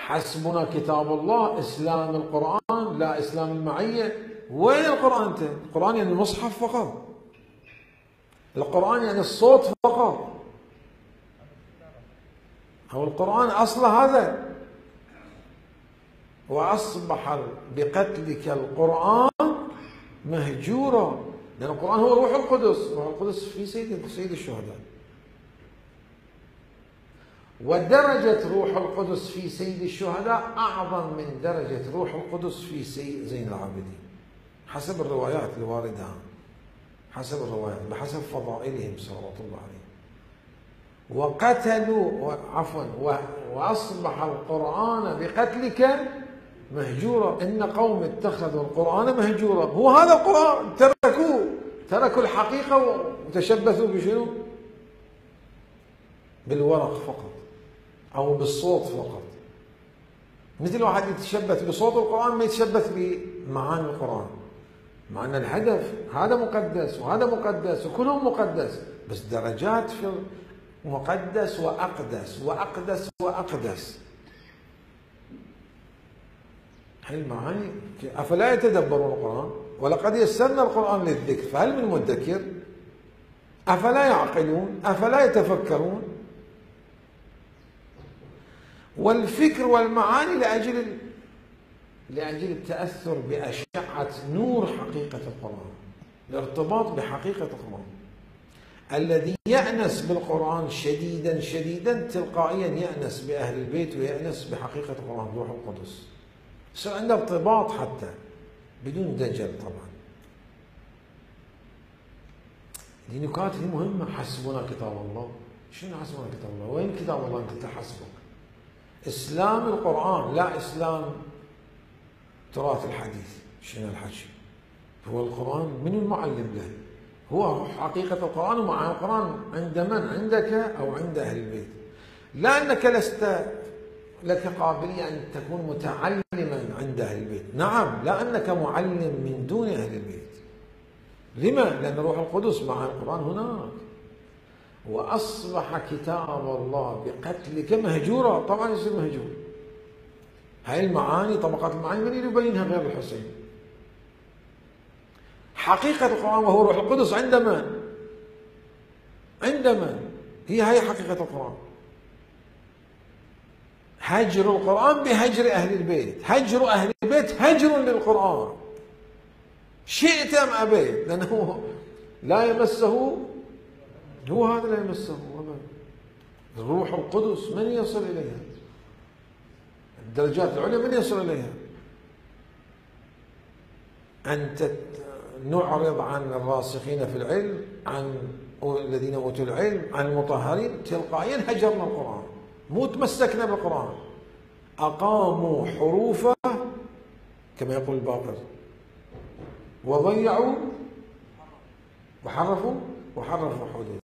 حسبنا كتاب الله، إسلام القرآن لا إسلام المعية. وين القرآن أنت؟ القرآن يعني المصحف فقط، القرآن يعني الصوت فقط، أو القرآن أصل هذا. وأصبح بقتلك القرآن مهجورا، لأن القرآن هو روح القدس، روح القدس في سيد الشهداء. ودرجة روح القدس في سيد الشهداء أعظم من درجة روح القدس في زين العابدين، حسب الروايات الواردة، حسب الروايات بحسب فضائلهم صلوات الله عليهم. وقتلوا وأصبح القرآن بقتلك مهجورا. إن قوم اتخذوا القرآن مهجورا. هو هذا القرآن تركوا الحقيقة وتشبثوا بشنو؟ بالورق فقط أو بالصوت فقط. مثل واحد يتشبث بصوت القرآن ما يتشبث بمعاني القرآن، مع أن الهدف هذا مقدس وهذا مقدس وكلهم مقدس، بس درجات في مقدس وأقدس وأقدس وأقدس. هاي المعاني. أفلا يتدبرون القرآن؟ ولقد يسرنا القرآن للذكر فهل من مدكر؟ أفلا يعقلون؟ أفلا يتفكرون؟ والفكر والمعاني لأجل التأثر بأشعة نور حقيقة القرآن، الارتباط بحقيقة القرآن. الذي يأنس بالقرآن شديدا شديدا تلقائيا يأنس بأهل البيت ويأنس بحقيقة القرآن روح القدس، يصير عنده ارتباط حتى بدون دجل. طبعا دي نكات مهمة. حسبنا كتاب الله. شنو حسبنا كتاب الله؟ وين كتاب الله أنت تحسبك؟ إسلام القرآن لا إسلام تراث الحديث. شنو الحكي؟ هو القرآن من المعلم له؟ هو حقيقة القرآن ومع القرآن عند من؟ عندك أو عند أهل البيت. لا أنك لست لك قابلية أن تكون متعلما عند أهل البيت، نعم، لا أنك معلم من دون أهل البيت. لما؟ لأن روح القدس مع القرآن هناك. وأصبح كتاب الله بقتلك مهجورا. طبعا يصير مهجور. هاي المعاني، طبقات المعاني من يبينها غير الحسين؟ حقيقة القرآن وهو روح القدس عند من؟ عند من؟ هي حقيقة القرآن. هجر القرآن بهجر أهل البيت، هجر أهل البيت هجر للقرآن، شئت أم أبيت، لأنه لا يمسه، هو هذا لا يمسه أبدا. الروح القدس من يصل إليها؟ الدرجات العليا من يصل إليها؟ أنت نعرض عن الراسخين في العلم، عن الذين أوتوا العلم، عن المطهرين، تلقائيا هجرنا القرآن، مو تمسكنا بالقرآن. أقاموا حروفه كما يقول الباقر، وضيعوا وحرفوا حدوده.